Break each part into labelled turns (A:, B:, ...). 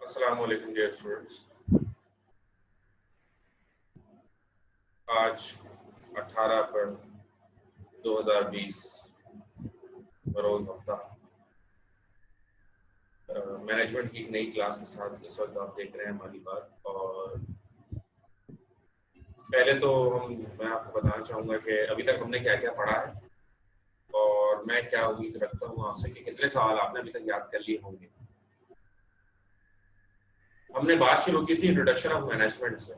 A: अस्सलाम वालेकुम dear students. आज 18 अप्रैल 2020 बरोज हफ्ता मैनेजमेंट की एक नई क्लास के साथ इस वक्त आप देख रहे हैं हमारी बात। और पहले तो मैं आपको बताना चाहूँगा कि अभी तक हमने क्या क्या पढ़ा है और मैं क्या उम्मीद रखता हूँ आपसे कि कितने सवाल आपने अभी तक याद कर लिए होंगे। हमने बात शुरू की थी इंट्रोडक्शन ऑफ मैनेजमेंट से।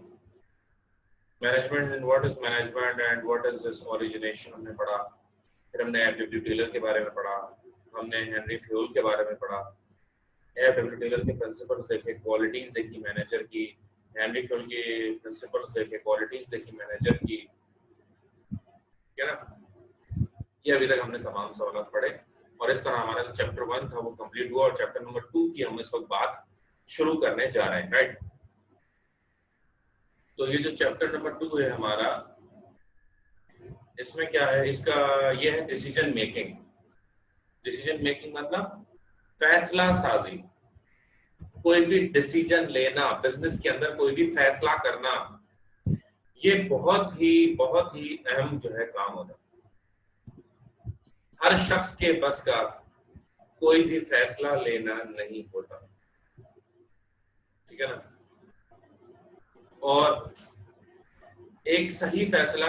A: Management and what is management and what is this origination हमने पढ़ा। फिर हमने एफ.डब्ल्यू. टेलर के बारे में पढ़ा, हमने हेनरी फ्यूल के बारे में पढ़ा, एफ.डब्ल्यू. टेलर के प्रिंसिपल्स देखे, क्वालिटीज देखी मैनेजर की, हेनरी फ्यूल के प्रिंसिपल्स देखे, क्वालिटीज देखी मैनेजर की, ठीक है ना। ये अभी तक हमने तमाम सवाल पढ़े और इस तरह हमारा जो चैप्टर 1 था वो कंप्लीट हुआ और चैप्टर नंबर 2 की हम इस वक्त बात शुरू करने जा रहे हैं, राइट। तो ये जो चैप्टर नंबर 2 है हमारा, इसमें क्या है, इसका ये है डिसीजन मेकिंग। डिसीजन मेकिंग मतलब फैसला साजी, कोई भी डिसीजन लेना, बिजनेस के अंदर कोई भी फैसला करना, ये बहुत ही अहम जो है काम होता है। हर शख्स के बस का कोई भी फैसला लेना नहीं होता, ठीक है ना। और एक सही फैसला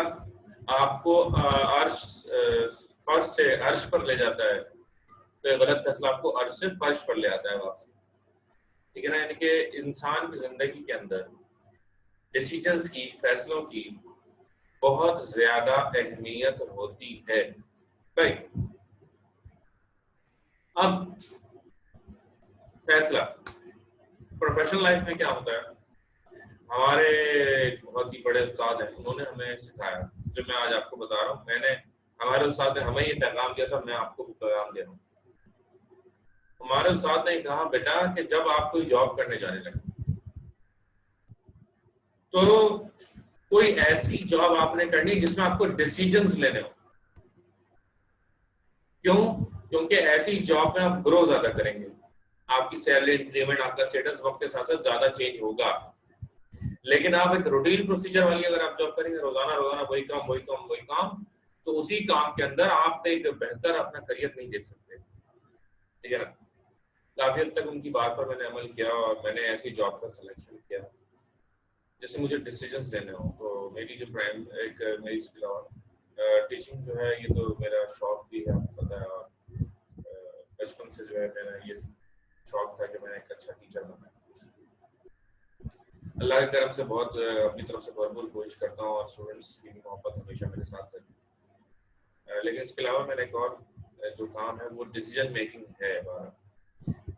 A: आपको अर्श फर्श से अर्श पर ले जाता है, तो गलत फैसला आपको अर्श से फर्श पर ले आता है वापस, ठीक है ना। यानी कि इंसान की जिंदगी के अंदर डिसीजंस की, फैसलों की बहुत ज्यादा अहमियत होती है, राइट। अब फैसला प्रोफेशनल लाइफ में क्या होता है, हमारे बहुत ही बड़े उस्ताद हैं, उन्होंने हमें सिखाया, जो मैं आज आपको बता रहा हूँ। हमारे उस्ताद ने हमें ये पैगाम दिया था, मैं आपको भी पैगाम दे रहा हूँ। हमारे उस्ताद ने कहा, बेटा कि जब आप कोई जॉब करने जाने लगे तो कोई ऐसी जॉब आपने करनी जिसमें आपको डिसीजंस लेने हो। क्यों? क्योंकि ऐसी जॉब में आप ग्रो ज्यादा करेंगे, आपकी सैलरी इंक्रीमेंट, आपका स्टेटस वक्त के साथ साथ ज्यादा चेंज होगा। लेकिन आप एक रूटीन प्रोसीजर वाली अगर आप जॉब करेंगे, रोजाना रोजाना वही काम, तो उसी काम के अंदर आप एक बेहतर अपना करियर नहीं देख सकते, ठीक है ना। काफी हद तक उनकी बात पर मैंने अमल किया और मैंने ऐसी जॉब का सिलेक्शन किया जिससे मुझे डिसीजंस लेने हो। तो मेरी जो प्राइम एक मेरी स्किल और टीचिंग जो है, ये तो मेरा शौक भी है, आपको पता है। और बचपन से जो है मेरा ये शौक था कि मैं एक अच्छा टीचर बना। अल्लाह की तरफ से बहुत अपनी तरफ से भरपूर कोशिश करता हूँ और स्टूडेंट्स की मोहब्बत हमेशा मेरे साथ है। लेकिन इसके अलावा मेरा एक और जो काम है वो डिसीजन मेकिंग है।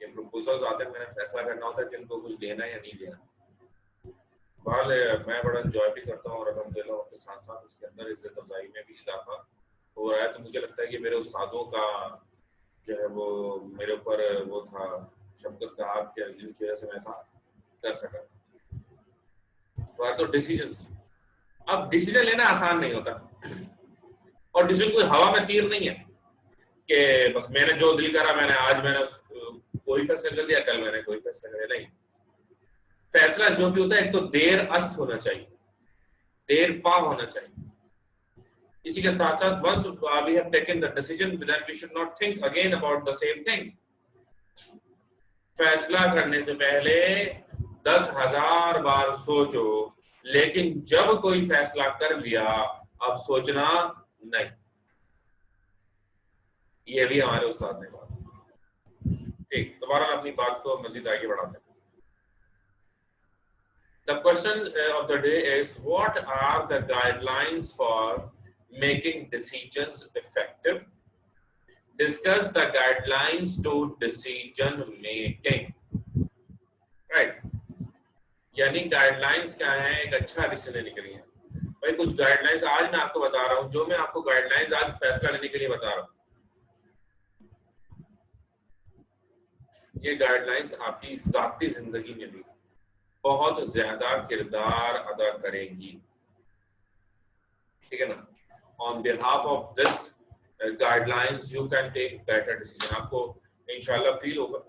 A: ये प्रपोजल्स आते हैं, मैंने फैसला करना होता है कि इनको कुछ देना या नहीं देना। मैं बड़ा इंजॉय भी करता हूँ और अल्हम्दुलिल्लाह उसके साथ साथ उसके अंदर इज्जत अफजाई में भी इजाफा हो रहा है। तो मुझे लगता है कि मेरे उस्तादों का जो है वो मेरे ऊपर वो था शफकत का हाथ, जिनकी वजह से मैं ऐसा कर सका। तो डिसीजंस, अब डिसीजन लेना आसान नहीं होता और डिसीजन कोई हवा में तीर नहीं है कि बस मैंने जो दिल करा, मैंने कोई फैसला कर लिया, कल मैंने कोई फैसला कर लिया, नहीं। फैसला जो भी होता है, एक तो देर अस्त होना चाहिए, देर पा होना चाहिए। इसी के साथ साथ once we have taken the decision, then we should not think again about the same thing. फैसला करने से पहले 10,000 बार सोचो, लेकिन जब कोई फैसला कर लिया अब सोचना नहीं। ये भी हमारे उस्ताद ने कहा। ठीक, दोबारा अपनी बात को मजीद आगे बढ़ाते हैं। The question of the day is, what are the guidelines for making decisions effective? Discuss the guidelines to decision making. Right? यानी गाइडलाइंस क्या है एक अच्छा डिसीजन लेने के लिए। भाई कुछ गाइडलाइंस आज मैं आपको बता रहा हूं, जो मैं आपको गाइडलाइंस आज फैसला लेने के लिए बता रहा हूं, ये गाइडलाइंस आपकी जाती जिंदगी में भी बहुत ज्यादा किरदार अदा करेंगी, ठीक है ना। On behalf of this guidelines you can take better decision. आपको इंशाल्लाह फील होगा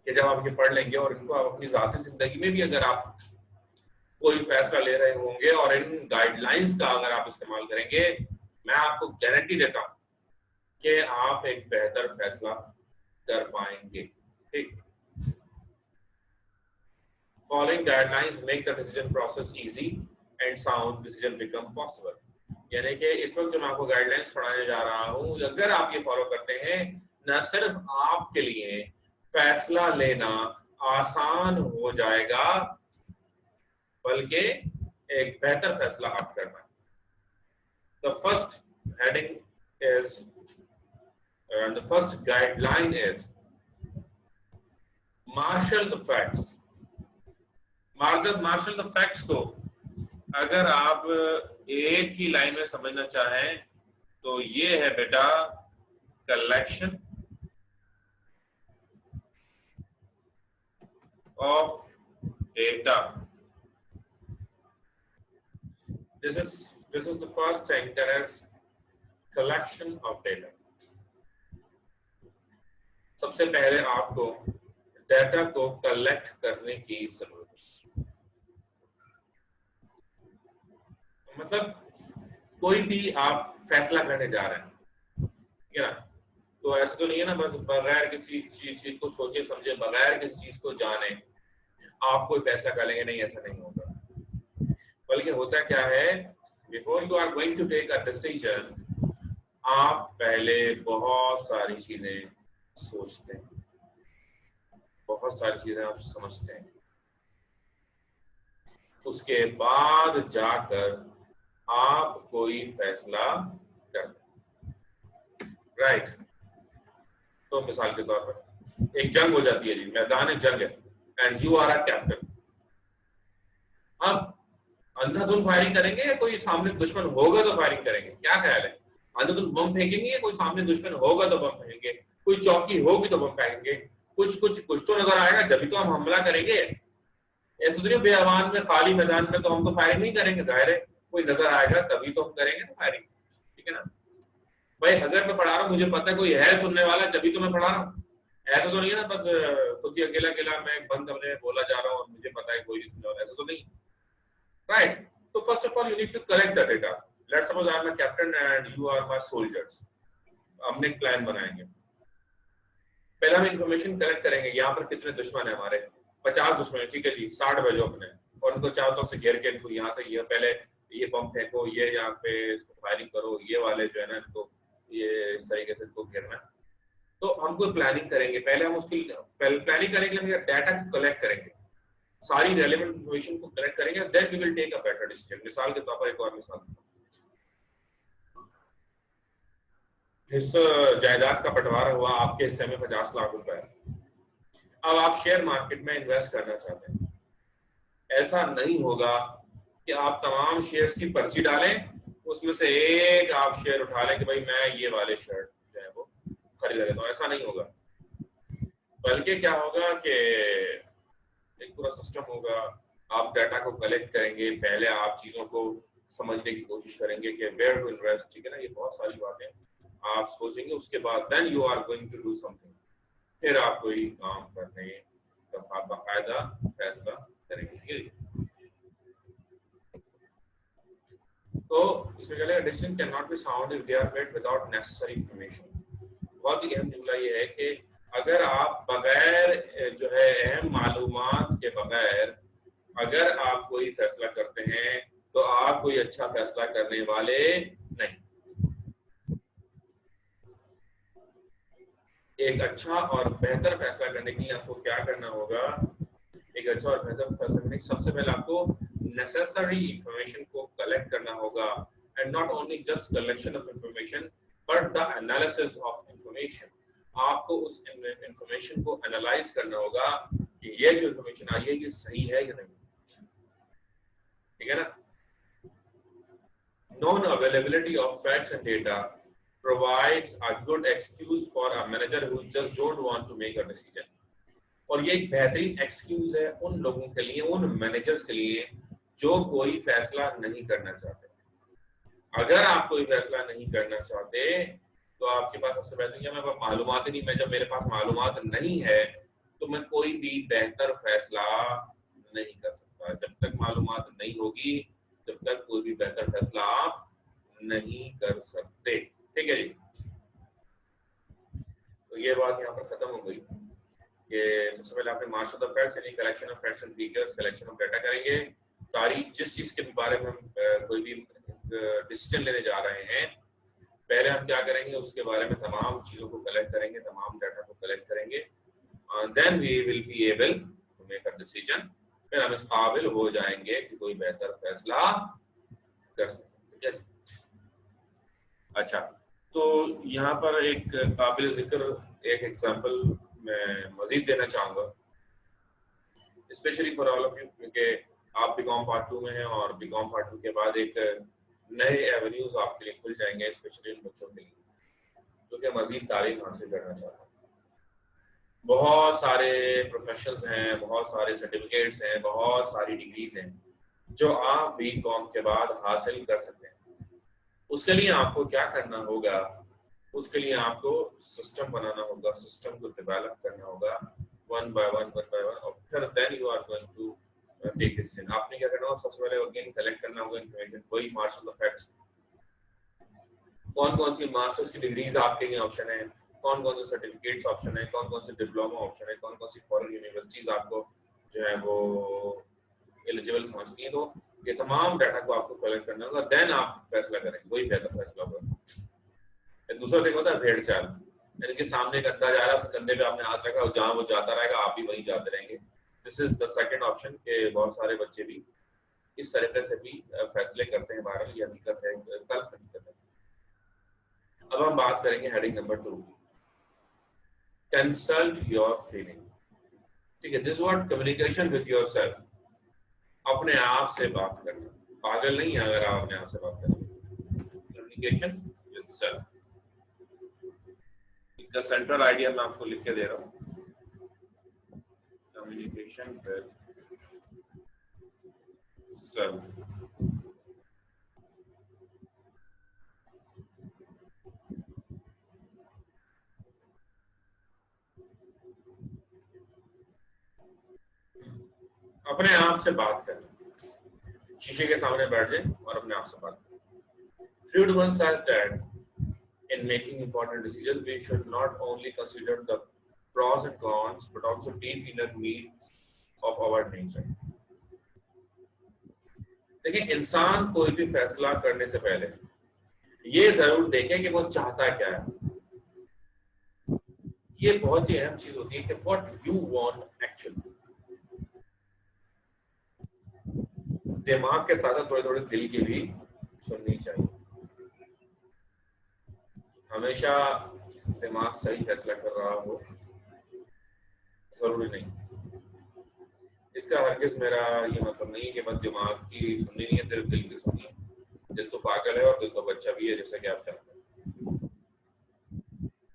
A: कि जब आप ये पढ़ लेंगे और इनको आप अपनी जाती जिंदगी में भी अगर आप कोई फैसला ले रहे होंगे और इन गाइडलाइंस का अगर आप इस्तेमाल करेंगे, मैं आपको गारंटी देता हूं कि आप एक बेहतर फैसला कर पाएंगे। ठीक, following guidelines make the decision process easy and sound decision become possible. यानी कि इस वक्त जो मैं आपको गाइडलाइंस पढ़ाने जा रहा हूं, अगर आप ये फॉलो करते हैं, न सिर्फ आपके लिए फैसला लेना आसान हो जाएगा, बल्कि एक बेहतर फैसला आप कर पाएंगे। The first heading is, the first guideline is marshal the facts. Marshal the facts को अगर आप एक ही लाइन में समझना चाहें तो ये है बेटा, collection of data. This is the first thing, that is collection of data. सबसे पहले आपको डेटा को कलेक्ट करने की जरूरत है। मतलब कोई भी आप फैसला करने जा रहे हैं, ठीक है ना, तो ऐसा तो नहीं है ना बस बगैर किसी चीज को सोचे समझे, बगैर किसी चीज को जाने आप कोई फैसला कर लेंगे, नहीं, ऐसा नहीं होगा। बल्कि होता क्या है, before you are going to take a decision, आप पहले बहुत सारी चीजें सोचते हैं, बहुत सारी चीजें आप समझते हैं, उसके बाद जाकर आप कोई फैसला करते हैं, राइट। तो मिसाल के तौर पर एक जंग हो जाती है जी, मैदान जंग है, and you are a captain. अब अंधाधुंध फायरिंग करेंगे या कोई सामने दुश्मन होगा तो फायरिंग करेंगे? क्या ख्याल है, अंधाधुंध बम फेंकेंगे या कोई सामने दुश्मन होगा तो बम फेंकेंगे, कोई चौकी होगी तो बम फेंकेंगे, कुछ तो नजर आएगा जब तो हम हमला करेंगे। ऐसा तो नहीं बेअवान में खाली मैदान में तो हम तो फायरिंग नहीं करेंगे, जाहिर है कोई नजर आएगा तभी तो हम करेंगे ना फायरिंग, ठीक है ना भाई। अगर मैं पढ़ा रहा हूँ, मुझे पता है कोई है सुनने वाला, जब तो मैं पढ़ा रहा हूँ। ऐसा तो नहीं है ना बस खुद ही अकेला अकेला मैं बंद कमरे में बोला जा रहा हूँ और मुझे पता है कोई नहीं सुनने वाला, ऐसा तो नहीं, राइट। तो first of all you need to collect the data. Let's suppose I am a captain and you are my soldiers. हमने एक प्लान बनाएंगे, पहले हम इंफॉर्मेशन कलेक्ट करेंगे, यहाँ पर कितने दुश्मन है हमारे, 50 दुश्मन है, ठीक है जी, 60 भेजो अपने, और उनको चारों तरफ से घेर के इनको यहाँ से ये पहले ये बम फेंको, ये यहाँ पे इसको फायरिंग करो, ये वाले जो है ना इनको ये इस तरीके से इनको घेरना। तो हम कोई प्लानिंग करेंगे, पहले हम उसकी प्लानिंग करेंगे, डाटा को कलेक्ट करेंगे, सारी रेलेवेंट इंफॉर्मेशन को कलेक्ट करेंगे, then we will take a better decision. मिसाल के तौर पर एक और मिसाल, इस जायदाद का बंटवारा हुआ, आपके हिस्से में 50 लाख रुपए, अब आप शेयर मार्केट में इन्वेस्ट करना चाहते हैं। ऐसा नहीं होगा कि आप तमाम शेयर्स की पर्ची डालें, उसमें से एक आप शेयर उठा लें कि भाई मैं ये वाले शेयर जो है वो खरीद लेता हूं, ऐसा नहीं होगा। बल्कि क्या होगा कि एक पूरा सिस्टम होगा, आप डाटा को कलेक्ट करेंगे, पहले आप चीजों को समझने की कोशिश करेंगे कि वेयर टू इन्वेस्ट, ठीक है ना, ये बहुत सारी बातें आप सोचेंगे, उसके बाद then you are going to do something, फिर आप कोई काम करने का बाकायदा फैसला करेंगे, ठीक है। तो इसमें क्या है, decision can not be sound if they are made without necessary information. बहुत ही अहम जुमला ये है कि अगर आप बगैर जो है अहम मालूमात के बगैर अगर आप कोई फैसला करते हैं तो आप कोई अच्छा फैसला करने वाले नहीं। एक अच्छा और बेहतर फैसला करने के लिए आपको क्या करना होगा, एक अच्छा और बेहतर फैसला करने के सबसे पहले आपको नेसेसरी इंफॉर्मेशन को कलेक्ट करना होगा, and not only just collection of information but the analysis of information. आपको उस इंफॉर्मेशन को एनालाइज करना होगा कि ये जो इंफॉर्मेशन आई है ये सही है या नहीं, ठीक है ना। Non availability of facts and data provides a good excuse for a manager who just don't want to make a decision। और ये एक बेहतरीन एक्सक्यूज है उन लोगों के लिए, उन मैनेजर्स के लिए जो कोई फैसला नहीं करना चाहते। अगर आप कोई फैसला नहीं करना चाहते तो आपके पास सबसे बेहतर क्या, मेरे पास मालूमात ही नहीं, मैं जब मेरे पास मालूमात नहीं है तो मैं कोई भी बेहतर फैसला नहीं कर सकता। जब तक मालूमात नहीं होगी तब तक कोई भी बेहतर फैसला आप नहीं कर सकते। ठीक है जी। तो ये बात यहाँ पर खत्म हो गई कि सबसे पहले आपने मार्क्स ऑफ द फैक्ट्स यानी collection of facts and figures, collection of data करेंगे। सारी जिस चीज के बारे में हम कोई भी डिसीजन लेने जा रहे हैं, पहले हम क्या करेंगे, उसके बारे में तमाम चीजों को कलेक्ट करेंगे, तमाम डाटा को कलेक्ट करेंगे, then we will be able to make a decision. फिर हम इस काबिल हो जाएंगे कि कोई बेहतर फैसला कर सकें। ठीक है। अच्छा, तो यहाँ पर एक काबिल जिक्र एक एग्जांपल मैं मजीद देना चाहूंगा, specially for all of you, क्योंकि आप बीकॉम पार्ट 2 में हैं और बीकॉम पार्ट 2 के बाद एक नए एवेन्यूज आपके लिए खुल जाएंगे, स्पेशली इन बच्चों के लिए जो कि मजीद तालीम हासिल करना चाहते हैं। बहुत सारे प्रोफेशंस हैं, बहुत सारे सर्टिफिकेट्स हैं, बहुत सारी डिग्रीज हैं जो आप बीकॉम के बाद हासिल कर सकते हैं। उसके लिए आपको क्या करना होगा, उसके लिए आपको सिस्टम बनाना होगा, सिस्टम को डेवलप करना होगा वन बाय वन और फिर then you are going to take decision. आपने क्या करना होगा, सबसे पहले अगेन कलेक्ट करना होगा इन्फॉर्मेशन, वही मार्क्स ऑफ द फैक्ट्स, कौन कौन सी मास्टर्स की डिग्रीज आपके लिए ऑप्शन है, कौन कौन से सर्टिफिकेट्स ऑप्शन है, कौन कौन से डिप्लोमा ऑप्शन है, कौन कौन सी फॉरेन यूनिवर्सिटीज आपको जो है वो एलिजिबल समझती हैं। तो ये तमाम डाटा को आपको कलेक्ट करना होगा, देन आप फैसला करेंगे, वही बेहतर फैसला होगा। दूसरा देखो होता है भेड़ चाल, यानी कि सामने एक अंधा जा रहा है, कंधे पे आपने हाथ रखा, जहां वो जाता रहेगा आप भी वहीं जाते रहेंगे। This is the second option के बहुत सारे बच्चे भी इस तरीके से भी फैसले करते हैं। बहरहाल ये हकीकत है, कल हकीकत है। अब हम बात करेंगे heading number 2, consult your feeling. ठीक है, this what communication with yourself, अपने आप से बात करना। पागल नहीं है अगर आप अपने आप से बात करें। कम्युनिकेशन विद सेल्फ का सेंट्रल आइडिया मैं आपको लिख के दे रहा हूँ, कम्युनिकेशन विद सेल्फ। अपने आप से बात करना, शीशे के सामने बैठ जाए और अपने आप से बात करें। Freud once said that in making important decisions we should not only consider the pros and cons but also deep inner needs of our nature। देखिए, इंसान कोई भी फैसला करने से पहले ये जरूर देखें कि वो चाहता क्या है। ये बहुत ही अहम चीज होती है कि व्हाट यू वांट एक्चुअली। दिमाग के साथ साथ थोड़ी थोड़ी दिल की भी सुननी चाहिए। हमेशा दिमाग सही फैसला कर रहा हो जरूरी नहीं। इसका हरगिज मेरा ये मतलब नहीं है कि बस दिमाग की सुननी नहीं है, दिल की सुननी है। दिल तो पागल है और दिल तो बच्चा भी है, जैसा कि आप जानते हैं।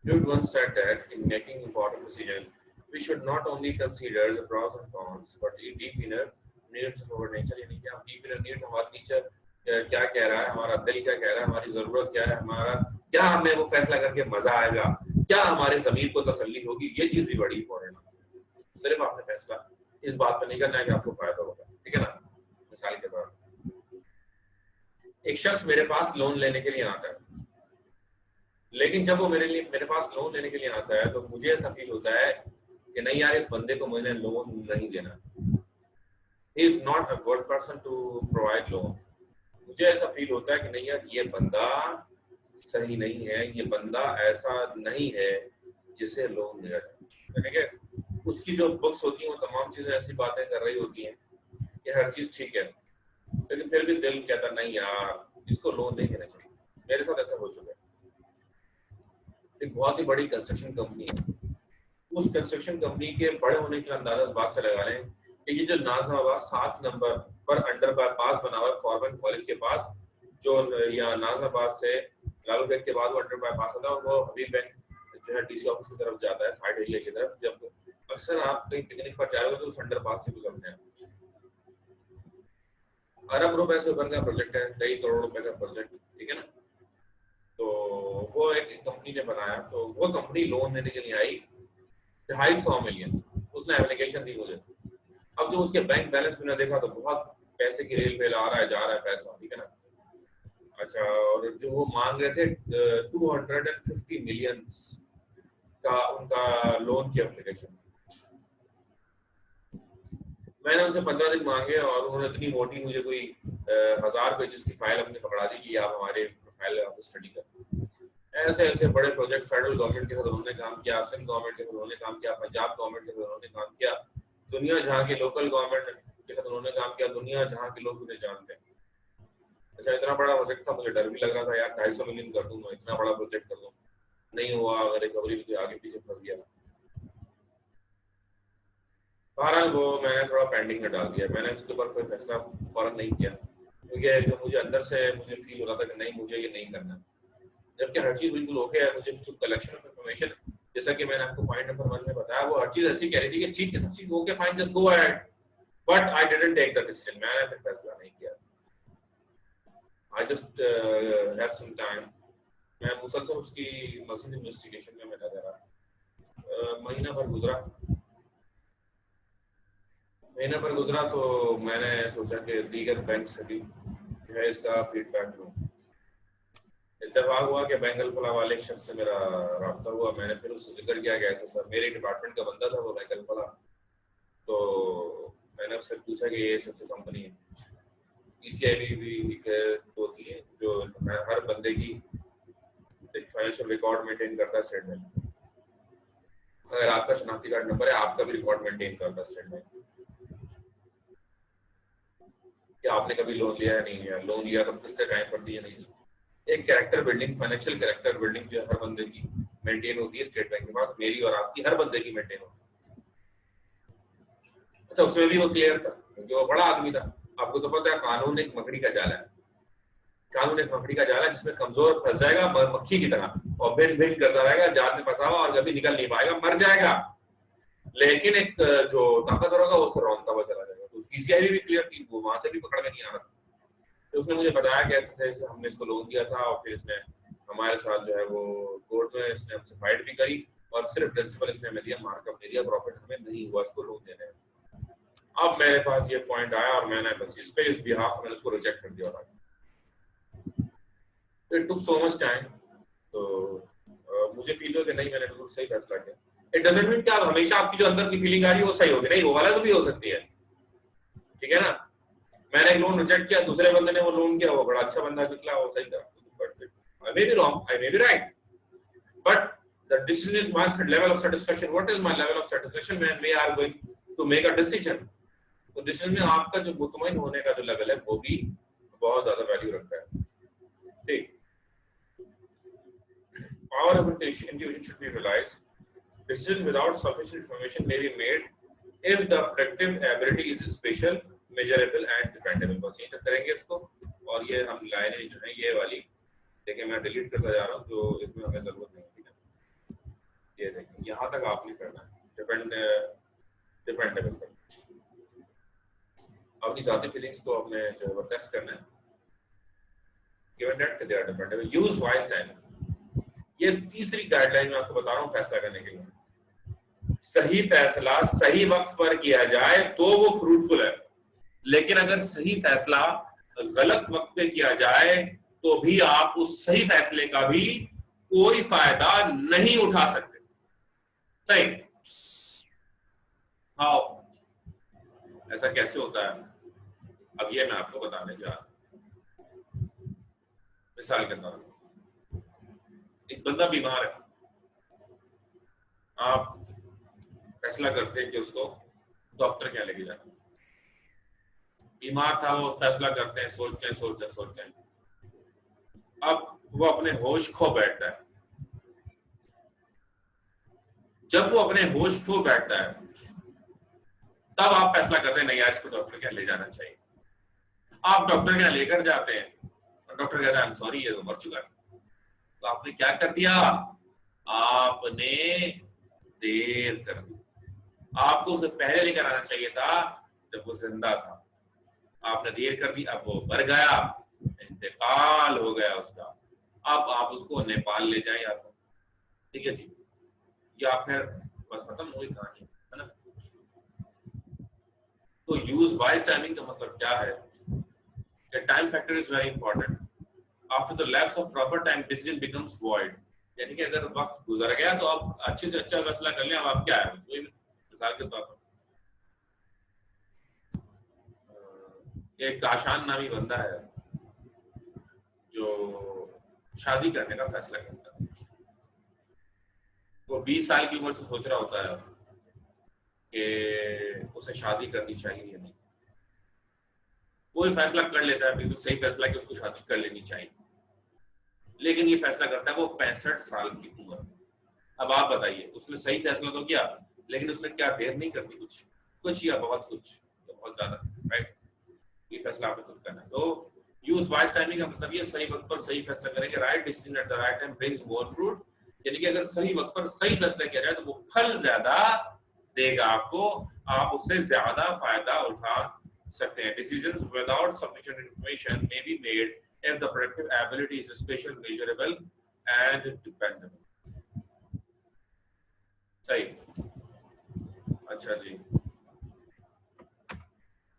A: Dude once said that in making important decisions, we should not only consider the pros and cons, but the deep inner needs of our nature। यानी कि हम deep inner need, हमारा नेचर क्या कह रहा है, हमारा दिल क्या कह रहा है, हमारी जरूरत क्या है, हमारा क्या, हमें वो फैसला करके मजा आएगा, क्या हमारे ज़मीर को तसल्ली होगी, ये चीज भी बड़ी इंपॉर्टेंट है। सिर्फ आपने फैसला इस बात पर नहीं करना है कि आपको फायदा होगा, ठीक है ना। मिसाल के तौर पर एक शख्स मेरे पास लोन लेने के लिए आता है, लेकिन जब वो मेरे पास लोन लेने के लिए आता है तो मुझे ऐसा फील होता है कि नहीं यार, इस बंदे को मुझे लोन नहीं देना, he is not a good person to provide loan. मुझे ऐसा फील होता है कि नहीं यार, ये बंदा सही नहीं है, ये बंदा ऐसा नहीं है जिसे लोन दिया जाए। ठीक है, उसकी जो बुक्स होती हैं वो तमाम चीजें ऐसी बातें कर रही होती हैं कि हर चीज ठीक है, लेकिन फिर भी दिल कहता नहीं यार, इसको लोन नहीं देना चाहिए। मेरे साथ ऐसा हो चुका है। एक बहुत ही बड़ी कंस्ट्रक्शन कंपनी है, उस कंस्ट्रक्शन कंपनी के बड़े होने का अंदाजा इस बात से लगा लें कि ये जो नाज़िमाबाद 7 नंबर पर अंडर बाईपास बना हुआ है फॉर्मन कॉलेज के पास, जो यहाँ नाज़िमाबाद से लालू गेट के बाद वो अंडर बाईपास होता है, वो हबीब बैंक जो है डीसी ऑफिस की तरफ जाता है, साइड एरिया की तरफ। जब अक्सर आप कहीं पिकनिक पर जा रहे हो तो उस अंडर पास से गुजरते हैं। अरब रुपए से ऊपर का प्रोजेक्ट है, कई करोड़ रुपए का प्रोजेक्ट, ठीक है ना। तो वो एक कंपनी ने बनाया, तो वो कंपनी लोन लेने के लिए आई 250 मिलियन। उसने एप्लीकेशन दी मुझे। अब जो उसके बैंक बैलेंस मैंने देखा तो बहुत पैसे की रेल पे आ रहा है, जा रहा है पैसा, ठीक है ना। अच्छा, और जो वो मांग रहे थे 250 मिलियन का उनका लोन की एप्लीकेशन, मैंने उनसे 15 दिन मांगे और उन्होंने इतनी मोटी मुझे कोई 1000 पेजेस की फाइल अपनी पकड़ा दी कि आप हमारे फाइल आप स्टडी करें। ऐसे ऐसे बड़े प्रोजेक्ट फेडरल गवर्नमेंट के साथ उन्होंने काम किया, असम गवर्नमेंट के साथ उन्होंने काम किया, पंजाब गवर्नमेंट के साथ उन्होंने काम किया, दुनिया जहाँ के लोकल गवर्नमेंट के साथ उन्होंने काम किया, दुनिया जहाँ के लोग उन्हें जानते हैं। अच्छा, इतना बड़ा प्रोजेक्ट था, मुझे डर भी लग रहा था यार 250 मिलियन कर दूंगा, इतना बड़ा प्रोजेक्ट कर दूँ, नहीं हुआ, रिकवरी भी आगे पीछे फंस गया। बहरहाल वो मैंने थोड़ा पेंडिंग में डाल दिया, मैंने उसके ऊपर कोई फैसला फौरन नहीं किया, क्योंकि जो मुझे अंदर से मुझे फील हो रहा था कि नहीं मुझे ये नहीं करना, जबकि हर चीज बिल्कुल ओके है। मुझे जो कलेक्शन ऑफ इन्फॉर्मेशन, जैसा कि मैंने आपको पॉइंट नंबर 1 में बताया, वो हर चीज ऐसी कह रही थी कि ठीक है, सब चीज okay fine, just go ahead, but I didn't take the decision, मैंने फिर फैसला नहीं किया। I just have some time, मैं मुसलसल उसकी मजीद इन्वेस्टिगेशन में लगा रहा। महीना भर गुजरा तो मैंने सोचा कि दीगर बैंक से भी जो है इसका फीडबैक लूं। इत्तेफाक हुआ कि बैंक अल-फलाह वाले एक शख्स से मेरा रब्ता हुआ, मैंने फिर उससे जिक्र किया कि ऐसा सर मेरे डिपार्टमेंट का बंदा था वो बैंक अल-फलाह, तो मैंने उससे पूछा कि ये सबसे कंपनी है, PCIB भी होती है जो हर बंदे की एक फाइनेंशियल रिकॉर्ड मेंटेन करता है स्टेट बैंक। अगर आपका शनाख्ती कार्ड नंबर है, आपका भी रिकॉर्ड मेंटेन करता है स्टेट बैंक कि आपने कभी लोन लिया है नहीं लिया, लोन लिया तो किस टाइम पर दिया नहीं। एक character building, financial character building जो हर बंदे की मेंटेन होती है स्टेट बैंक के पास, मेरी और आपकी हर बंदे की मेंटेन होती है। अच्छा, उसमें भी वो क्लियर था क्योंकि वो बड़ा आदमी था। आपको तो पता है कानून एक मकड़ी का जाल है, कानून एक मकड़ी का जाल है जिसमें कमजोर फंस जाएगा मक्खी की तरह और भिन भिन करता रहेगा, जाल में फंसा हुआ और कभी निकल नहीं पाएगा, मर जाएगा। लेकिन एक जो ताकतवर होगा वो उससे रौनता हुआ चला जाएगा। तो PCIB भी क्लियर थी, वो वहां से भी पकड़ में नहीं आ रहा। तो उसने मुझे बताया कि ऐसे हमने इसको लोन दिया था और फिर इसने हमारे साथ जो है वो कोर्ट में इसने हमसे फाइट भी करी और सिर्फ प्रिंसिपल इसने हमें दिया, मार्कअप दे दिया, प्रॉफिट हमें नहीं हुआ इसको लोन देने में। अब मेरे पास ये पॉइंट आया और मैंने बस इस पे इस बिहाफ मैंने उसको रिजेक्ट कर दिया। It took so much time, तो मुझे फील हो कि नहीं मैंने बिल्कुल सही फैसला किया। इट डजंट मीन कि आप हमेशा आपकी जो अंदर की फीलिंग आ रही है वो सही होगी, नहीं, वो वाला तो भी हो सकती है, ठीक है ना। मैंने एक लोन रिजेक्ट किया, दूसरे बंदे ने वो लोन किया, वो बड़ा अच्छा बंदा निकला, वो सही था। I may be wrong, I may be right, but the decision is my level of satisfaction. What is my level of satisfaction when we are going to make a decision? तो डिसीजन में आपका जो मुतमईन होने का जो level है वो भी बहुत ज्यादा वैल्यू रखता है, ठीक। Power of intuition should be realized. Decision without sufficient information may be made if the predictive ability is special, measurable and dependable। बस यही तक करेंगे इसको, और ये हम लाइनें जो है ये वाली देखिए मैं डिलीट करता जा रहा हूँ जो इसमें हमें जरूरत नहीं, ठीक है। ये देखिए यहाँ तक आपने करना है, डिपेंडेबल अपनी जाती फीलिंग्स को अपने जो है वो टेस्ट करना है। Given that they are dependable, use wise time. ये तीसरी गाइडलाइन मैं आपको बता रहा हूँ फैसला करने के लिए। सही फैसला सही वक्त पर किया जाए तो वो फ्रूटफुल है, लेकिन अगर सही फैसला गलत वक्त पे किया जाए तो भी आप उस सही फैसले का भी कोई फायदा नहीं उठा सकते। सही? हाँ, ऐसा कैसे होता है अब ये मैं आपको बताने जा रहा हूं। मिसाल के तौर पर एक बंदा बीमार है, आप फैसला करते हैं कि उसको डॉक्टर क्या लेके जाना। बीमार था, वो फैसला करते हैं, सोचते हैं, अब वो अपने होश खो बैठता है। जब वो अपने होश खो बैठता है तब आप फैसला करते हैं नहीं यार इसको डॉक्टर के यहाँ ले जाना चाहिए। आप डॉक्टर के यहाँ लेकर जाते हैं, डॉक्टर कहता है आई एम सॉरी ये तो मर चुका है। तो आपने क्या कर दिया? आपने देर कर दी। आपको उसे पहले लेकर आना चाहिए था जब वो जिंदा था, आपने देर कर दी, अब वो मर गया, इंतकाल हो गया उसका। अब आप उसको नेपाल ले जाएं, आप ठीक है जी, या फिर बस खत्म हुई कहानी, है ना। तो यूज वाइज टाइमिंग का मतलब क्या है? Time factor is very important. After the lapse of proper time decision becomes void, यानी कि अगर वक्त गुजर गया तो आप अच्छे से अच्छा फैसला कर लें, अब आप क्या है, कोई मिसाल के तौर पर एक काशान नामी बंदा है जो शादी करने का फैसला करता है। वो 20 साल की उम्र से सोच रहा होता है कि उसे शादी करनी चाहिए या नहीं। कोई फैसला कर लेता है, बिल्कुल सही फैसला कि उसको शादी कर लेनी चाहिए, लेकिन ये फैसला करता है वो 65 साल की उम्र। अब आप बताइए, उसने सही फैसला तो किया, लेकिन उसने क्या देर नहीं करती कुछ या बहुत कुछ, तो बहुत ज्यादा, राइट? ये फैसला आपने खुद करना है। तो यूज वाइज टाइमिंग का मतलब ये सही वक्त पर सही फैसला करेंगे। Right decision at the right time brings more fruit, यानी कि अगर सही वक्त पर सही फैसला किया जाए तो वो फल ज्यादा देगा आपको, आप उससे ज्यादा फायदा उठा सकते हैं। Decisions without sufficient information may be made if the predictive ability is special, measurable and dependable. सही, अच्छा जी।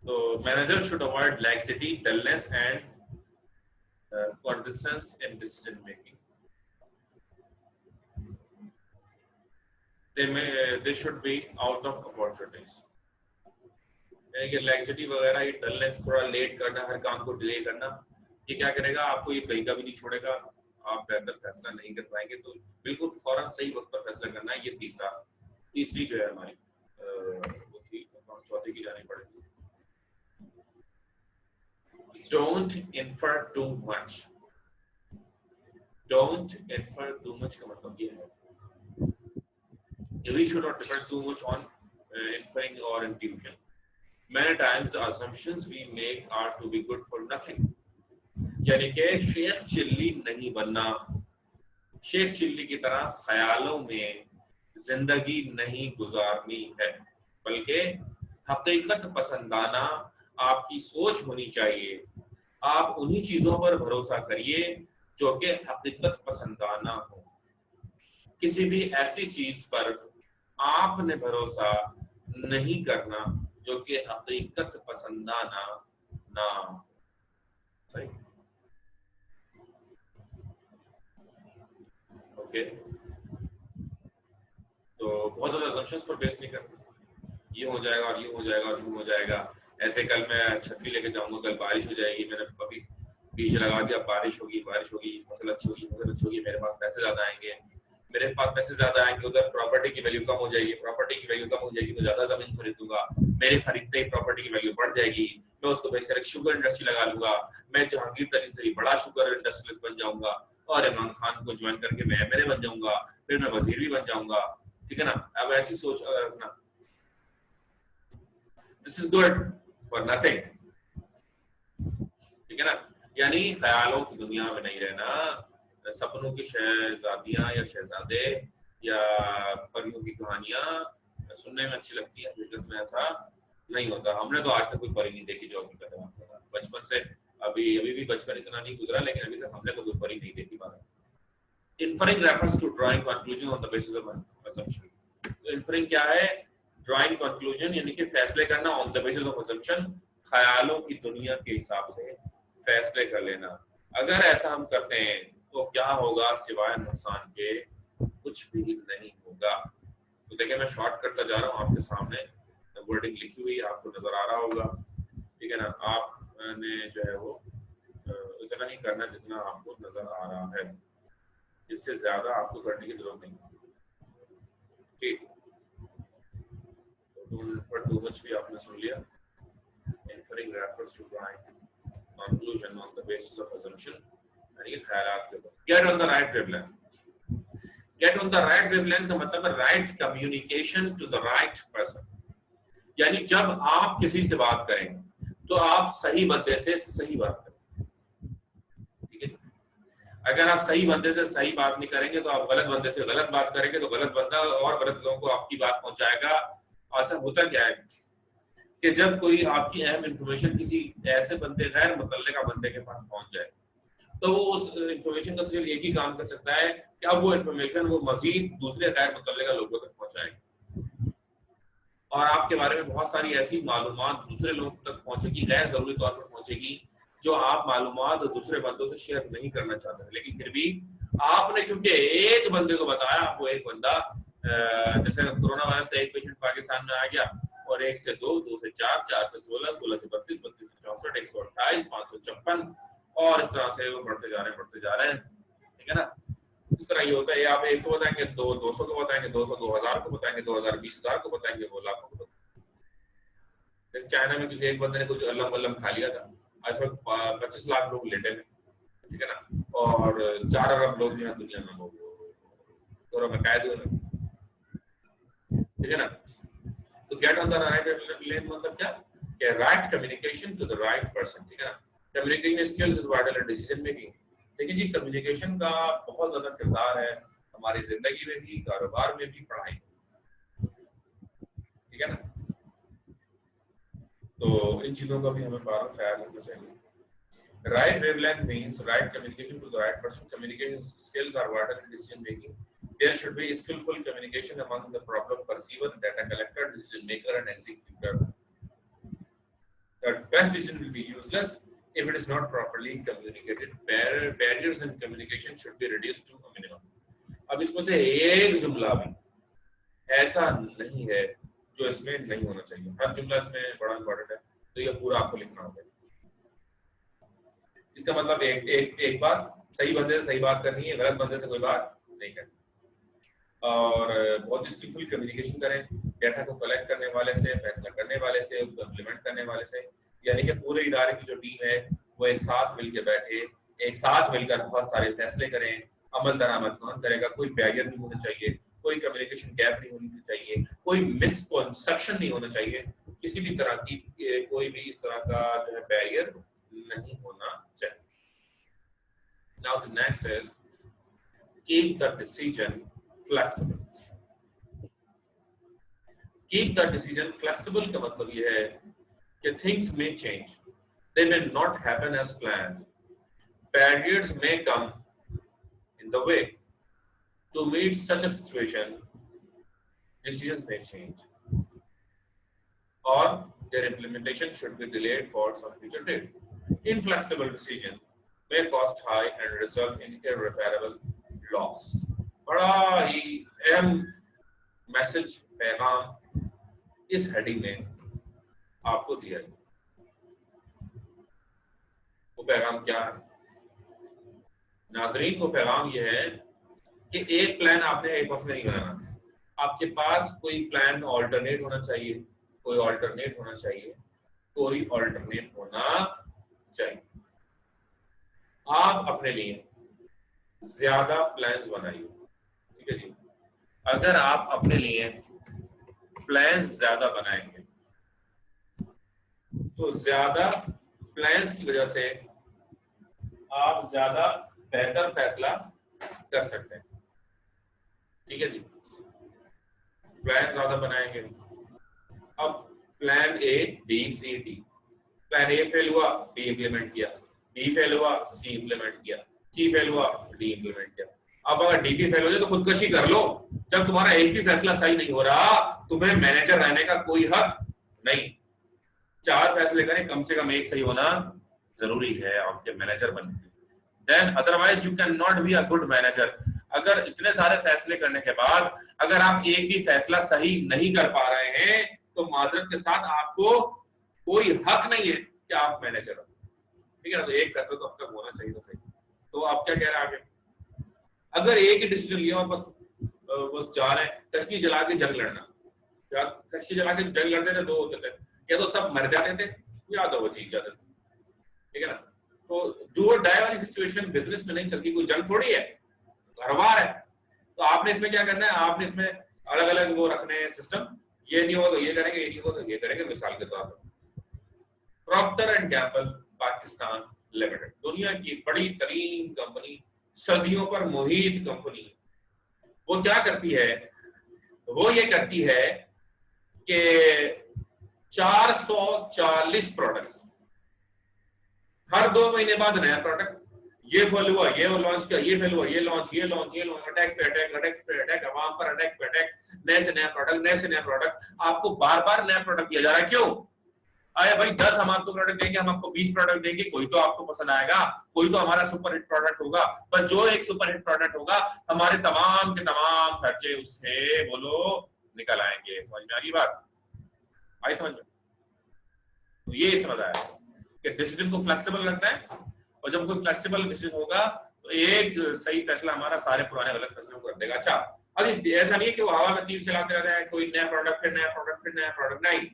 A: तो manager should avoid laxity, dullness and condescendence in decision making. They should be out of opportunities. कि laxity वगैरह, ये dullness, थोड़ा late करना, हर काम को डिले करना, ये क्या करेगा आपको, ये कहीं का भी नहीं छोड़ेगा, आप बेहतर फैसला नहीं कर पाएंगे। तो बिल्कुल फौरन सही वक्त पर फैसला करना है। ये तीसरी जो है हमारी वो थी, हम चौथी की जानी पड़ेगी। Don't infer too much. Don't infer too much का मतलब ये है we should not depend too much on inferring or intuition. Many times the assumptions we make are to be good for nothing. यानी कि शेख चिल्ली नहीं बनना, Sheikh chilli की तरह ख्यालों में जिंदगी नहीं गुजारनी है, बल्कि हकीकत पसंदाना आपकी सोच होनी चाहिए। आप उन्हीं चीजों पर भरोसा करिए जो कि हकीकत पसंदाना हो। किसी भी ऐसी चीज पर आपने भरोसा नहीं करना जो कि हकीकत पसंदाना ना हो। सही, ओके। तो बहुत ज्यादा assumptions पर बेस नहीं करना, ये हो जाएगा और ये हो जाएगा और ये हो जाएगा, ऐसे कल मैं छतरी लेके जाऊंगा, कल बारिश हो जाएगी, मैंने अभी बीज लगा दिया, बारिश होगी, फसल अच्छी होगी, मेरे पास पैसे ज्यादा आएंगे, उधर प्रॉपर्टी की वैल्यू कम हो जाएगी, मैं ज्यादा जमीन खरीदूंगा, मेरे खरीदते ही प्रॉपर्टी की वैल्यू बढ़ जाएगी, मैं उसको बेचकर एक शुगर इंडस्ट्री लगा लूंगा, मैं जहांगीर तरीन से भी बड़ा शुगर इंडस्ट्रियलिस्ट बन जाऊंगा और इमरान खान को ज्वाइन करके मैं एमएलए बन जाऊंगा, फिर मैं वजीर भी बन जाऊंगा। ठीक है ना? अब ऐसी सोच अगर रखना, this is good for nothing. ठीक है ना? यानी ख्यालों की दुनिया में नहीं रहना, सपनों की शहजादियां या शहजादे या परियों की कहानियां सुनने में अच्छी लगती है, हकीकत में ऐसा नहीं होता। हमने तो आज तक कोई परी नहीं देखी जो हकीकत है, बचपन से अभी भी बचपन इतना नहीं गुजरा, लेकिन अभी तक हमने तो कोई परी नहीं देखी। बात inferring refers to drawing conclusion on the basis of assumption. तो इन्फरिंग क्या है? ड्राइंग कंक्लूजन, यानी कि फैसले करना on the basis of assumption, ख्यालों की दुनिया के हिसाब से फैसले कर लेना। अगर ऐसा हम करते हैं तो क्या होगा? सिवाय नुकसान के कुछ भी नहीं होगा। तो देखिए मैं शॉर्ट करता जा रहा हूँ, आपके सामने वर्डिंग लिखी हुई आपको नजर आ रहा होगा। ठीक है ना? आपने जो है वो इतना ही करना जितना आपको नजर आ रहा है, इससे ज्यादा आपको करने की जरूरत नहीं। ठीक, तो टू मच भी आपने सुन लिया। Inferring refers to drawing conclusion on the basis of assumption, यानी कि ख्यालात के ऊपर। Get on the right wavelength. Get on the right wavelength का मतलब है right communication to the right person. यानी जब आप किसी से बात करें तो आप सही बंदे से सही बात करें। ठीक है? अगर आप सही बंदे से सही बात नहीं करेंगे तो आप गलत बंदे से गलत बात करेंगे, तो गलत बंदा और गलत लोगों को आपकी बात पहुंचाएगा। ऐसा होता क्या है कि जब कोई आपकी अहम इंफॉर्मेशन किसी ऐसे बंदे, गैर मुतल्लिका बंदे के पास पहुंच जाए, तो वो उस इंफॉर्मेशन का सिर्फ एक ही काम कर सकता है कि अब वो इंफॉर्मेशन वो मजीद दूसरे गैर मुतल्लिका लोगों तक पहुंचाएगा। और आपके बारे में बहुत सारी ऐसी मालूमात दूसरे लोगों तक पहुंचेगी, गैर जरूरी तौर पर पहुंचेगी, जो आप मालूमात दूसरे बंदों से शेयर नहीं करना चाहते हैं। लेकिन फिर भी आपने क्योंकि एक बंदे को बताया, आपको एक बंदा जैसे कोरोना वायरस का एक पेशेंट पाकिस्तान में आ गया और 1 से 2, 2 से 4, 4 से 16, 16 से 32, 32 से 64, 128, 556 और इस तरह से वो बढ़ते जा रहे हैं, ठीक है ना। इस तरह ये होता है, आप एक को बताएंगे, 200 को बताएंगे, 200 2000 को बताएंगे, 2000 20,000 को बताएंगे, वो लाखों को बताएंगे। चाइना में किसी एक बंदे ने कुछ अल्लम वल्लम खा लिया था, आज तक 25 लाख लोग लेटे हैं, ठीक है ना, और 4 अरब लोग जो है दुनिया में वो घरों में कैद हुए, ठीक है ना। तो get on the right lane मतलब क्या, कि right communication to the right person, ठीक है ना। Communication skills is vital in decision making. देखिए जी, कम्युनिकेशन का बहुत ज्यादा किरदार है हमारी जिंदगी में भी, कारोबार में भी, पढ़ाई में, ठीक है ना। तो इन चीजों का भी हमें बार बार ख्याल रखना चाहिए। Right wavelength means right communication to the right person. Communication skills are vital in decision making. There should be skillful communication among the problem perceiver, data collector, decision maker, and executor. The best decision will be useless if it is not properly communicated. Barriers in communication should be reduced to a minimum. अब इसमें से एक जुमला भी ऐसा नहीं है जो इसमें नहीं होना चाहिए। हर जुमला इसमें बड़ा इंपॉर्टेंट है, तो ये पूरा आपको लिखना होगा। इसका मतलब एक बार सही बंदे से सही बात करनी है, गलत बंदे से कोई बात नहीं करनी, और बहुत स्किलफुल कम्युनिकेशन करें, डेटा को कलेक्ट करने वाले से, फैसला करने वाले से, उसको इम्प्लीमेंट करने वाले से, यानी कि पूरे इदारे की जो टीम है वो एक साथ मिलकर बैठे, एक साथ मिलकर बहुत सारे फैसले करें, अमल दरामद कौन करेगा, कोई बैरियर नहीं होना चाहिए, कोई कम्युनिकेशन गैप नहीं होनी चाहिए, कोई मिसकॉन्सेप्शन नहीं होना चाहिए, किसी भी तरह की कोई भी इस तरह का जो है बैरियर नहीं होना चाहिए। Now the next is keep the decision flexible. Keep the decision flexible का मतलब ये है कि things may change, they may not happen as planned, barriers may come in the way. To meet such a situation, decisions may change, or their implementation should be delayed for some future date. Inflexible decision may cost high and result in irreparable loss. बड़ा ही अहम message पैगाम इस heading में आपको दिया है। वो पैगाम क्या है? नाजरीन, को पैगाम यह है कि एक प्लान आपने एक वक्त में नहीं बनाना, आपके पास कोई प्लान ऑल्टरनेट होना चाहिए, कोई ऑल्टरनेट होना चाहिए, कोई ऑल्टरनेट होना चाहिए। आप अपने लिए ज्यादा प्लान्स बनाइए, ठीक है जी। अगर आप अपने लिए प्लान्स ज्यादा बनाएंगे तो ज्यादा प्लान्स की वजह से आप ज्यादा बेहतर फैसला कर सकते हैं, ठीक है जी। प्लान ज्यादा बनाएंगे। अब plan A B C D, plan A fail हुआ, बी इम्प्लीमेंट किया, बी फेल हुआ, सी इम्प्लीमेंट किया, सी फेल हुआ, डी इम्प्लीमेंट किया। अब अगर डी भी फेल हो जाए तो खुदकशी कर लो। जब तुम्हारा एक भी फैसला सही नहीं हो रहा, तुम्हें मैनेजर रहने का कोई हक नहीं। 4 फैसले करें, कम से कम एक सही होना जरूरी है आपके मैनेजर बनने के लिए। Then otherwise you can not be a good manager. अगर इतने सारे फैसले करने के बाद अगर आप एक भी फैसला सही नहीं कर पा रहे हैं तो माजरत के साथ आपको कोई हक नहीं है कि आप मैनेजर हो, ठीक है ना। तो एक फैसला तो अब तक होना चाहिए था सही। तो आप क्या कह रहे हैं आगे? अगर एक ही डिसीजन लिया और बस जा रहे हैं कश्ती जला के जंग लड़ना, या कश्ती जला के जंग लड़ते थे, 2 होते थे, या तो सब मर जाते थे या तो वो जीत जाते थे, ठीक है ना। तो डू और डाई वाली सिचुएशन बिजनेस में नहीं चलती, कोई जंग थोड़ी है, घरवार है। तो आपने इसमें क्या करना है, आपने इसमें अलग अलग वो रखने हैं सिस्टम, ये नहीं हो तो ये करेंगे, ये नहीं हो तो ये करेंगे। मिसाल के तौर पर Procter and Gamble Pakistan limited दुनिया की बड़ी तरीन कंपनी, सदियों पर मुहित कंपनी, वो क्या करती है? वो ये करती है कि 440 प्रोडक्ट्स, हर 2 महीने बाद नया प्रोडक्ट, ये फेल हुआ, ये लॉन्च किया, ये फेल हुआ, ये लॉन्च, अटैक पे अटैक, अटैक पे अटैक, अवाम पर अटैक पे अटैक, नए से नया प्रोडक्ट, नए से नया प्रोडक्ट, आपको बार बार नया प्रोडक्ट दिया जा रहा है। क्यों? अरे भाई 10 हम आपको प्रोडक्ट देंगे, हम आपको 20 प्रोडक्ट देंगे, कोई तो आपको पसंद आएगा, कोई तो हमारा सुपर हिट प्रोडक्ट होगा, पर जो एक सुपर हिट प्रोडक्ट होगा हमारे तमाम के तमाम खर्चे उससे बोलो निकल आएंगे। समझ में आ गई बात? आई समझ में? तो ये समझ आया कि डिसीजन को फ्लेक्सिबल रखना है, और जब कोई फ्लेक्सिबल डिसीजन होगा तो एक सही फैसला हमारा सारे पुराने गलत फैसलों को कर देगा। अच्छा, अभी ऐसा नहीं है कि वो हवा में तीर चलाते रहते हैं, कोई नया प्रोडक्ट फिर नया प्रोडक्ट फिर नया प्रोडक्ट, नहीं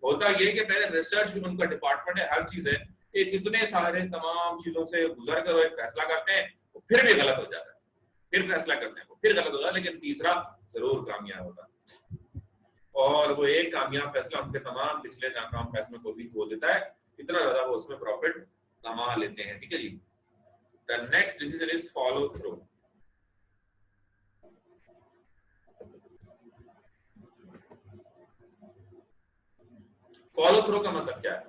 A: होता ये कि पहले रिसर्च उनका डिपार्टमेंट है, हर चीज है, ये कितने सारे तमाम चीजों से गुजर कर वो एक फैसला करते हैं, वो फिर भी गलत हो जाता है, फिर फैसला करते हैं वो फिर गलत हो जाता है, लेकिन तीसरा जरूर कामयाब होता है। और वो एक कामयाब फैसला उनके तमाम पिछले नाकाम फैसलों को भी धो देता है, इतना ज्यादा वो उसमें प्रॉफिट कमा लेते हैं। ठीक है जी। The next decision is follow through. Follow through का मतलब क्या है?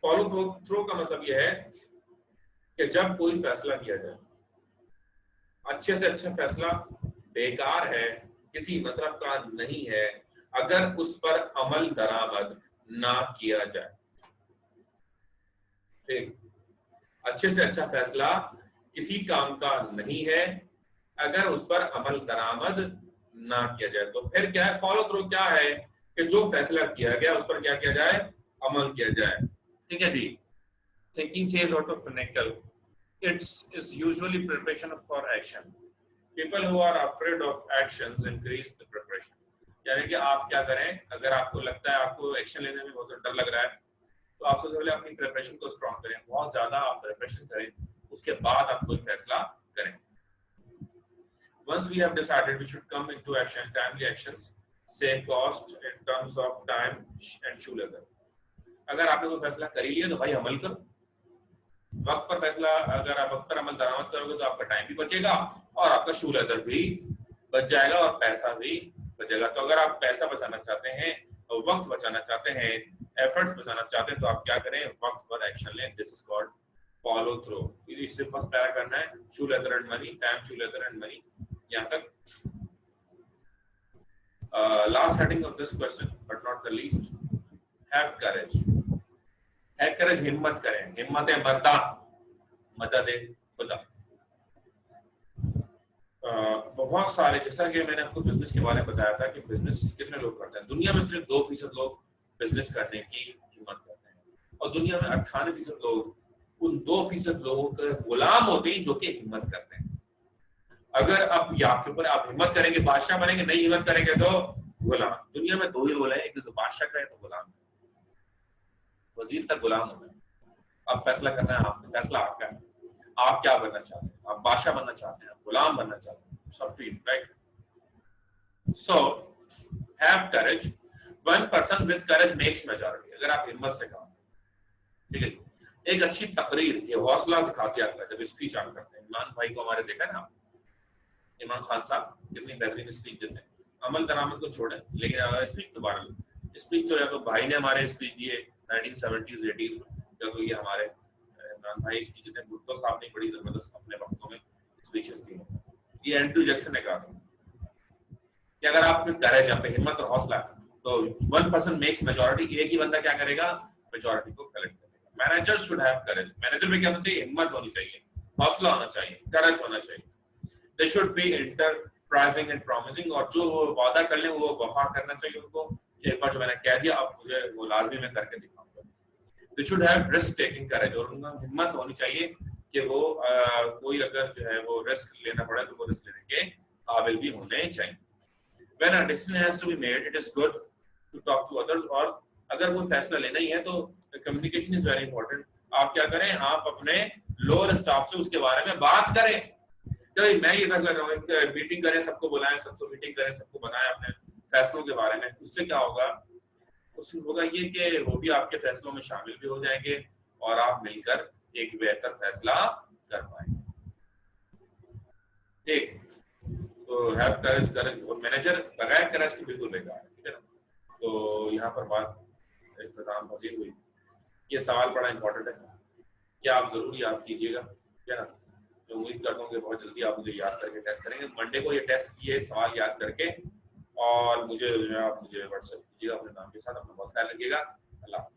A: फॉलो थ्रू का मतलब यह है कि जब कोई फैसला किया जाए, अच्छे से अच्छा फैसला बेकार है, किसी मतलब का नहीं है, अगर उस पर अमल दरामद ना किया जाए। ठीक, अच्छे से अच्छा फैसला किसी काम का नहीं है अगर उस पर अमल दरामद ना किया जाए। तो फिर क्या है? फॉलो थ्रू क्या है कि जो फैसला किया गया उस पर क्या किया जाए? अमल किया जाए। ठीक है जी। थिंकिंग सेज ऑटोफिनिकल, it's usually preparation for action. People who are afraid of actions increase the preparation. यानी कि आप क्या करें, अगर आपको लगता है आपको एक्शन लेने में बहुत डर लग रहा है, तो आप सबसे पहले अपनी प्रिपरेशन को स्ट्रॉन्ग करें, बहुत ज्यादा आप प्रिपरेशन करें, उसके बाद आप कोई फैसला करें। Once we have decided, we should come into action. Timely actions save cost in terms of time and shoe leather. अगर आपने कोई फैसला कर ही लिया तो भाई अमल करो। वक्त पर फैसला, अगर आप वक्त पर अमल दरामद करोगे तो आपका टाइम भी बचेगा और आपका शू लेदर भी बच जाएगा और पैसा भी बचेगा। तो अगर आप पैसा बचाना चाहते हैं और वक्त बचाना चाहते हैं, एफर्ट्स बचाना चाहते हैं, तो आप क्या करें? वक्त पर एक्शन लें। This is called follow through. इससे फर्स्ट पैरा करना है shoe leather and money, time shoe leather and money, यहाँ तक। Last heading of this question but not the least, have courage. Have courage, हिम्मत करें, हिम्मत है मर्दा, मदद है खुदा। बहुत सारे, जैसा कि मैंने आपको बिजनेस के बारे में बताया था कि बिजनेस कितने लोग करते हैं, दुनिया में सिर्फ 2% लोग बिजनेस करने की हिम्मत करते हैं, और दुनिया में 98% लोग उन 2% लोगों के गुलाम होते हैं जो कि हिम्मत करते हैं। अगर अब आपके ऊपर आप हिम्मत करेंगे बादशाह बनेंगे, नहीं हिम्मत करेंगे तो गुलाम। दुनिया में 2 ही रोल है, एक तो बादशाह का है तो गुलाम। वजीर तक गुलाम होना है, अब फैसला करना है आपने, फैसला आपका है, आप क्या बनना चाहते हैं? आप बादशाह बनना चाहते हैं, आप गुलाम बनना चाहते हैं, सब to you, right? So have courage. One person with courage makes majority. अगर आप हिम्मत से काम, ठीक है, एक अच्छी तकरीर, ये हौसला दिखाती है आपका, जब स्पीच आप करते हैं। इमरान भाई को हमारे देखा ना, इमरान खान साहब कितनी बेहतरीन स्पीच देते हैं। अमल दरामद को छोड़े, लेकिन स्पीच दोबारा, स्पीच तो या तो भाई ने हमारे स्पीच दिए 1970s 80s में, या तो ये हमारे इमरान भाई स्पीच देते हैं। भुट्टो साहब ने बड़ी जबरदस्त अपने वक्तों में स्पीचेस दी हैं। ये एंड्रयू जैक्सन ने कहा था कि अगर आप में करेज, आप में हिम्मत और हौसला, तो 1% मेक्स मेजॉरिटी। एक ही बंदा क्या करेगा? मेजॉरिटी को कलेक्ट करेगा। Manager should have courage. Manager में क्या होना चाहिए? हिम्मत होनी चाहिए, हौसला होना चाहिए, करेज होना चाहिए। They should be enterprising and promising, और जो वो वादा कर ले वो वफा करना चाहिए उनको। एक बार जो मैंने कह दिया, अब मुझे वो लाजमी में करके दिखाऊंगा। They should have risk taking courage, और उनका हिम्मत होनी चाहिए कि वो कोई अगर जो है वो रिस्क लेना पड़े तो वो रिस्क लेने के काबिल भी होने चाहिए। When a decision has to be made, it is good to talk to others, और अगर कोई फैसला लेना ही है तो कम्युनिकेशन इज वेरी इंपॉर्टेंट। आप क्या करें? आप अपने लोअर स्टाफ से उसके बारे में बात करें। तो मैं ये फैसला करूंगा, मीटिंग करें, सबको बुलाएं, सबसे मीटिंग करें, सबको बताएं अपने फैसलों के बारे में। उससे क्या होगा? उससे होगा ये कि वो भी आपके फैसलों में शामिल भी हो जाएंगे और आप मिलकर एक बेहतर फैसला कर पाएंगे। ठीक, तो हैव करेज, करेज। मैनेजर बगैर करेज के बिल्कुल बेकार है, ठीक है ना? तो यहाँ पर बात इख्तिताम पसीर हुई। ये सवाल बड़ा इंपॉर्टेंट है, क्या आप जरूर याद कीजिएगा। है ना। तो उम्मीद करता हूँ कि बहुत जल्दी आप मुझे याद करके टेस्ट करेंगे। मंडे को ये टेस्ट ये सवाल याद करके और मुझे आप मुझे व्हाट्सएप कीजिएगा अपने नाम के साथ। अपना बहुत ख्याल रखिएगा। अल्लाह।